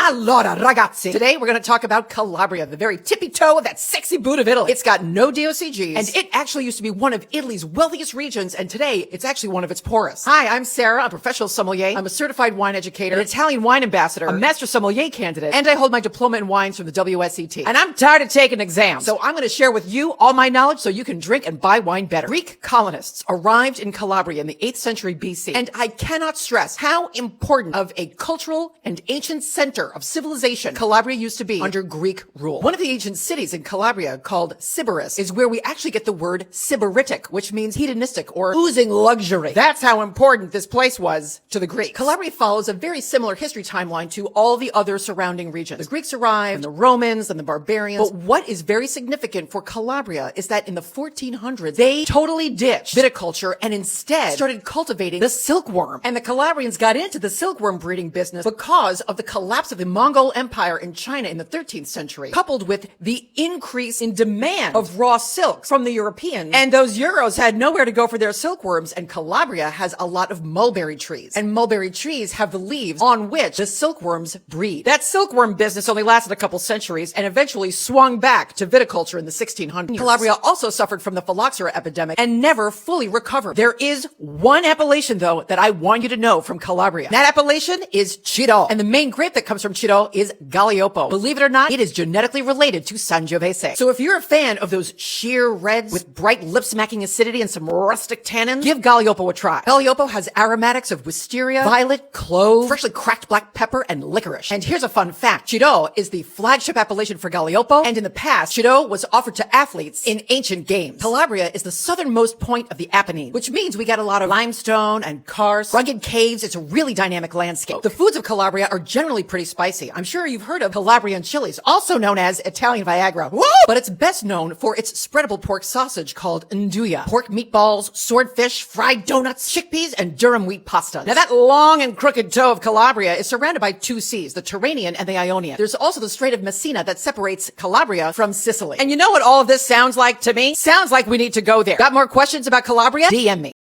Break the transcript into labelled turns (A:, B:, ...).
A: Allora, ragazzi, today we're going to talk about Calabria, the very tippy toe of that sexy boot of Italy. It's got no DOCGs, and it actually used to be one of Italy's wealthiest regions, and today it's actually one of its poorest. Hi, I'm Sarah, I'm a professional sommelier. I'm a certified wine educator, an Italian wine ambassador, a master sommelier candidate, and I hold my diploma in wines from the WSET. And I'm tired of taking exams, so I'm going to share with you all my knowledge so you can drink and buy wine better. Greek colonists arrived in Calabria in the 8th century BC, and I cannot stress how important of a cultural and ancient center of civilization Calabria used to be under Greek rule. One of the ancient cities in Calabria, called Sybaris, is where we actually get the word Sybaritic, which means hedonistic or oozing luxury. That's how important this place was to the Greeks. Calabria follows a very similar history timeline to all the other surrounding regions. The Greeks arrived, and the Romans, and the barbarians. But what is very significant for Calabria is that in the 1400s, they totally ditched viticulture and instead started cultivating the silkworm. And the Calabrians got into the silkworm breeding business because of the collapse of the Mongol Empire in China in the 13th century, coupled with the increase in demand of raw silks from the Europeans. And those Euros had nowhere to go for their silkworms, and Calabria has a lot of mulberry trees. And mulberry trees have the leaves on which the silkworms breed. That silkworm business only lasted a couple centuries and eventually swung back to viticulture in the 1600s. Calabria also suffered from the phylloxera epidemic and never fully recovered. There is one appellation, though, that I want you to know from Calabria. That appellation is Cirò, and the main grape that comes from Cirò is Gaglioppo. Believe it or not, it is genetically related to Sangiovese. So if you're a fan of those sheer reds with bright lip-smacking acidity and some rustic tannins, give Gaglioppo a try. Gaglioppo has aromatics of wisteria, violet, clove, freshly cracked black pepper, and licorice. And here's a fun fact. Cirò is the flagship appellation for Gaglioppo, and in the past, Cirò was offered to athletes in ancient games. Calabria is the southernmost point of the Apennines, which means we get a lot of limestone and karst, rugged caves. It's a really dynamic landscape. The foods of Calabria are generally pretty spicy. I'm sure you've heard of Calabrian chilies, also known as Italian Viagra. Woo! But it's best known for its spreadable pork sausage called nduja, pork meatballs, swordfish, fried donuts, chickpeas, and durum wheat pasta. Now that long and crooked toe of Calabria is surrounded by two seas, the Tyrrhenian and the Ionian. There's also the Strait of Messina that separates Calabria from Sicily. And you know what all of this sounds like to me? Sounds like we need to go there. Got more questions about Calabria? DM me.